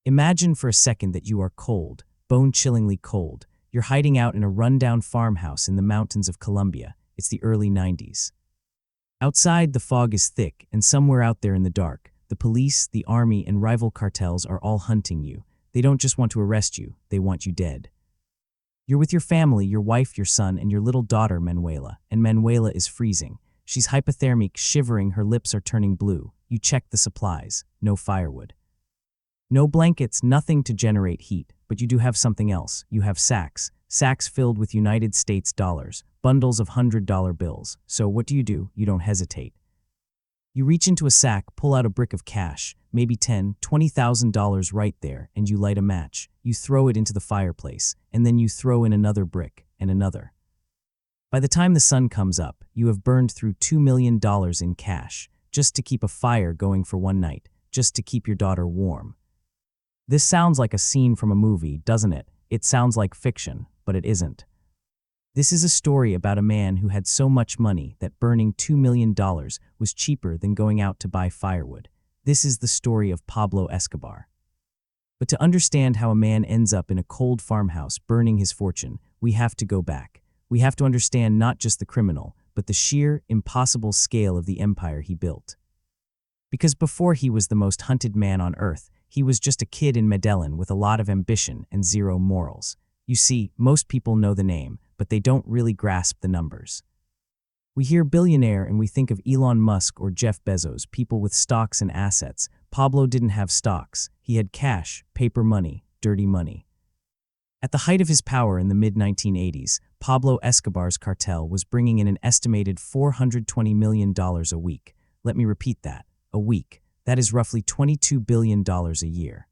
Imagine for a second that you are cold, bone-chillingly cold. You're hiding out in a rundown farmhouse in the mountains of Colombia. It's the early 90s. Outside, the fog is thick, and somewhere out there in the dark, the police, the army, and rival cartels are all hunting you. They don't just want to arrest you, they want you dead. You're with your family, your wife, your son, and your little daughter, Manuela, and Manuela is freezing. She's hypothermic, shivering, her lips are turning blue. You check the supplies. No firewood. No blankets, nothing to generate heat, but you do have something else. You have sacks filled with United States dollars, bundles of $100 bills. So what do? You don't hesitate. You reach into a sack, pull out a brick of cash, maybe $10,000, $20,000 right there, and you light a match. You throw it into the fireplace, and then you throw in another brick, and another. By the time the sun comes up, you have burned through $2 million in cash, just to keep a fire going for one night, just to keep your daughter warm. This sounds like a scene from a movie, doesn't it? It sounds like fiction, but it isn't. This is a story about a man who had so much money that burning $2 million was cheaper than going out to buy firewood. This is the story of Pablo Escobar. But to understand how a man ends up in a cold farmhouse burning his fortune, we have to go back. We have to understand not just the criminal, but the sheer, impossible scale of the empire he built. Because before he was the most hunted man on earth, he was just a kid in Medellin with a lot of ambition and zero morals. You see, most people know the name, but they don't really grasp the numbers. We hear billionaire and we think of Elon Musk or Jeff Bezos, people with stocks and assets. Pablo didn't have stocks. He had cash, paper money, dirty money. At the height of his power in the mid-1980s, Pablo Escobar's cartel was bringing in an estimated $420 million a week. Let me repeat that, a week. That is roughly $22 billion a year.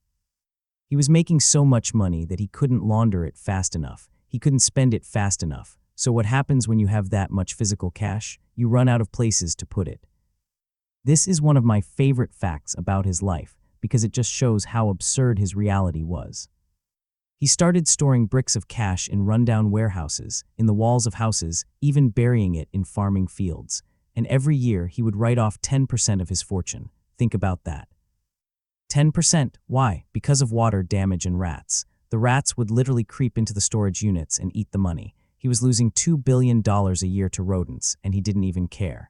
He was making so much money that he couldn't launder it fast enough. He couldn't spend it fast enough. So what happens when you have that much physical cash? You run out of places to put it. This is one of my favorite facts about his life because it just shows how absurd his reality was. He started storing bricks of cash in rundown warehouses, in the walls of houses, even burying it in farming fields. And every year he would write off 10% of his fortune. Think about that. 10%. Why? Because of water damage and rats. The rats would literally creep into the storage units and eat the money. He was losing $2 billion a year to rodents, and he didn't even care.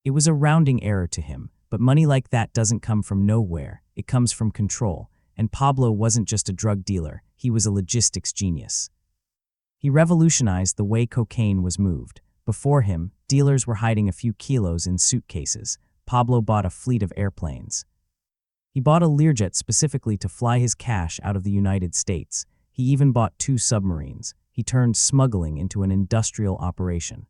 It was a rounding error to him, but money like that doesn't come from nowhere. It comes from control. And Pablo wasn't just a drug dealer, he was a logistics genius. He revolutionized the way cocaine was moved. Before him, dealers were hiding a few kilos in suitcases. Pablo bought a fleet of airplanes. He bought a Learjet specifically to fly his cash out of the United States. He even bought 2 submarines. He turned smuggling into an industrial operation.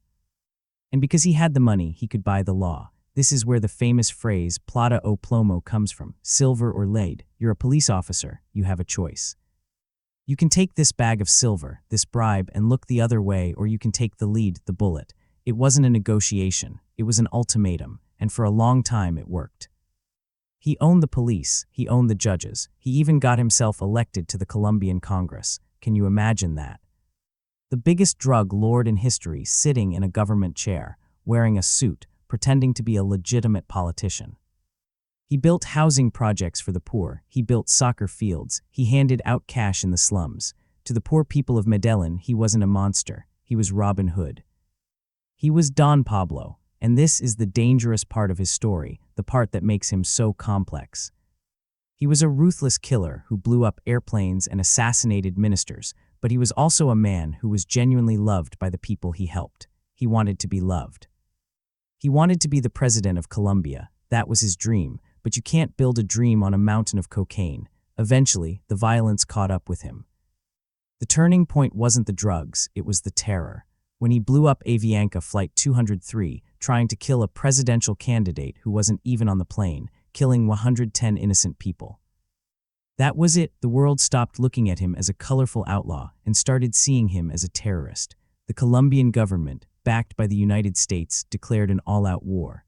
And because he had the money, he could buy the law. This is where the famous phrase, plata o plomo, comes from. Silver or lead. You're a police officer. You have a choice. You can take this bag of silver, this bribe, and look the other way, or you can take the lead, the bullet. It wasn't a negotiation. It was an ultimatum. And for a long time it worked. He owned the police, he owned the judges, he even got himself elected to the Colombian Congress. Can you imagine that? The biggest drug lord in history sitting in a government chair, wearing a suit, pretending to be a legitimate politician. He built housing projects for the poor, he built soccer fields, he handed out cash in the slums. To the poor people of Medellin, he wasn't a monster, he was Robin Hood. He was Don Pablo. And this is the dangerous part of his story, the part that makes him so complex. He was a ruthless killer who blew up airplanes and assassinated ministers, but he was also a man who was genuinely loved by the people he helped. He wanted to be loved. He wanted to be the president of Colombia. That was his dream, but you can't build a dream on a mountain of cocaine. Eventually, the violence caught up with him. The turning point wasn't the drugs, it was the terror. When he blew up Avianca Flight 203, trying to kill a presidential candidate who wasn't even on the plane, killing 110 innocent people. That was it. The world stopped looking at him as a colorful outlaw and started seeing him as a terrorist. The Colombian government, backed by the United States, declared an all-out war.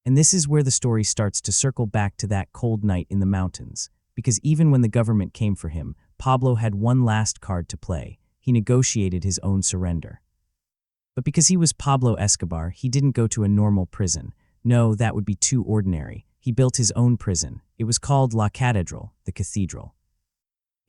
And this is where the story starts to circle back to that cold night in the mountains, because even when the government came for him, Pablo had one last card to play. He negotiated his own surrender. But because he was Pablo Escobar, he didn't go to a normal prison. No, that would be too ordinary. he built his own prison. It was called La Catedral, the cathedral.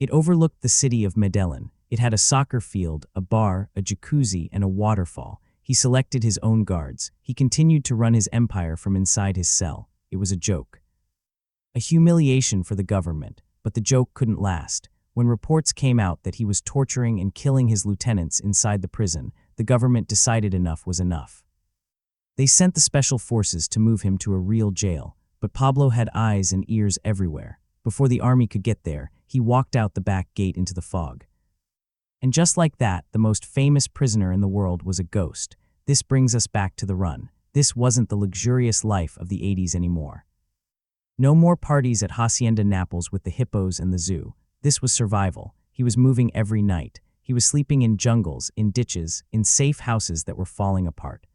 It overlooked the city of Medellin. It had a soccer field, a bar, a jacuzzi, and a waterfall. He selected his own guards. He continued to run his empire from inside his cell. It was a joke. A humiliation for the government, but the joke couldn't last. When reports came out that he was torturing and killing his lieutenants inside the prison, the government decided enough was enough. They sent the special forces to move him to a real jail, but Pablo had eyes and ears everywhere. Before the army could get there, he walked out the back gate into the fog. And just like that, the most famous prisoner in the world was a ghost. This brings us back to the run. This wasn't the luxurious life of the 80s anymore. No more parties at Hacienda Naples with the hippos and the zoo. This was survival. He was moving every night. He was sleeping in jungles, in ditches, in safe houses that were falling apart.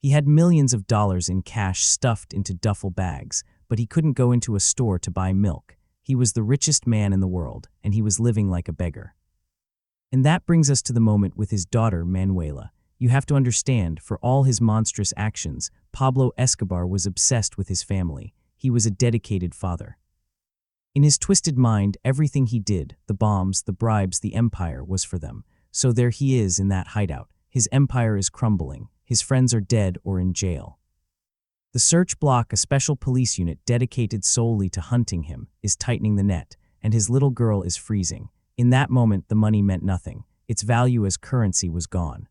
He had millions of dollars in cash stuffed into duffel bags, but he couldn't go into a store to buy milk. He was the richest man in the world, and he was living like a beggar. And that brings us to the moment with his daughter, Manuela. You have to understand, for all his monstrous actions, Pablo Escobar was obsessed with his family. He was a dedicated father. In his twisted mind, everything he did, the bombs, the bribes, the empire, was for them. So there he is in that hideout. His empire is crumbling. His friends are dead or in jail. The search block, a special police unit dedicated solely to hunting him, is tightening the net, and his little girl is freezing. In that moment, the money meant nothing. Its value as currency was gone.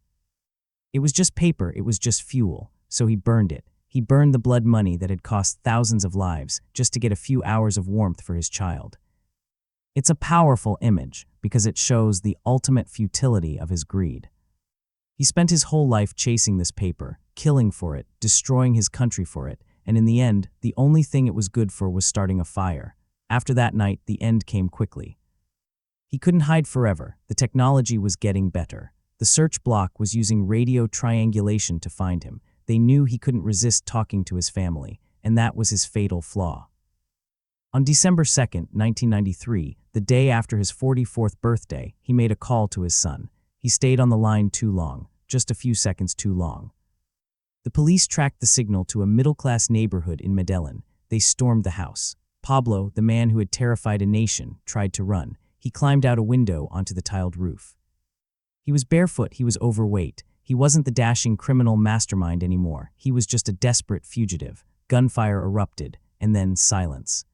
It was just paper, it was just fuel, so he burned it. He burned the blood money that had cost thousands of lives just to get a few hours of warmth for his child. It's a powerful image because it shows the ultimate futility of his greed. He spent his whole life chasing this paper, killing for it, destroying his country for it, and in the end, the only thing it was good for was starting a fire. After that night, the end came quickly. He couldn't hide forever. The technology was getting better. The search block was using radio triangulation to find him. They knew he couldn't resist talking to his family, and that was his fatal flaw. On December 2nd, 1993, the day after his 44th birthday, he made a call to his son. He stayed on the line too long, just a few seconds too long. The police tracked the signal to a middle-class neighborhood in Medellin. They stormed the house. Pablo, the man who had terrified a nation, tried to run. He climbed out a window onto the tiled roof. He was barefoot, he was overweight. He wasn't the dashing criminal mastermind anymore. He was just a desperate fugitive. Gunfire erupted, and then silence.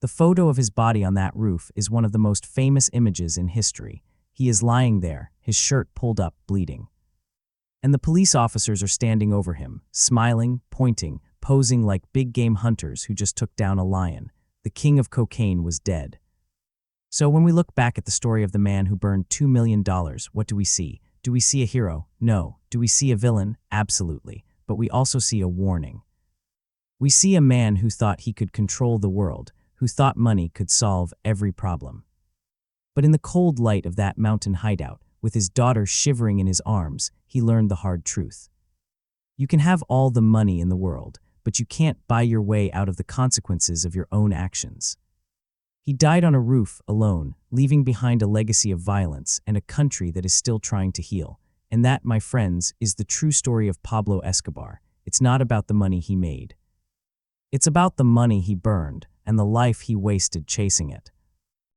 The photo of his body on that roof is one of the most famous images in history. He is lying there, his shirt pulled up, bleeding. And the police officers are standing over him, smiling, pointing, posing like big game hunters who just took down a lion. The king of cocaine was dead. So when we look back at the story of the man who burned $2 million, what do we see? Do we see a hero? No. Do we see a villain? Absolutely. But we also see a warning. We see a man who thought he could control the world, who thought money could solve every problem. But in the cold light of that mountain hideout, with his daughter shivering in his arms, he learned the hard truth. You can have all the money in the world, but you can't buy your way out of the consequences of your own actions. He died on a roof, alone, leaving behind a legacy of violence and a country that is still trying to heal. And that, my friends, is the true story of Pablo Escobar. It's not about the money he made. It's about the money he burned and the life he wasted chasing it.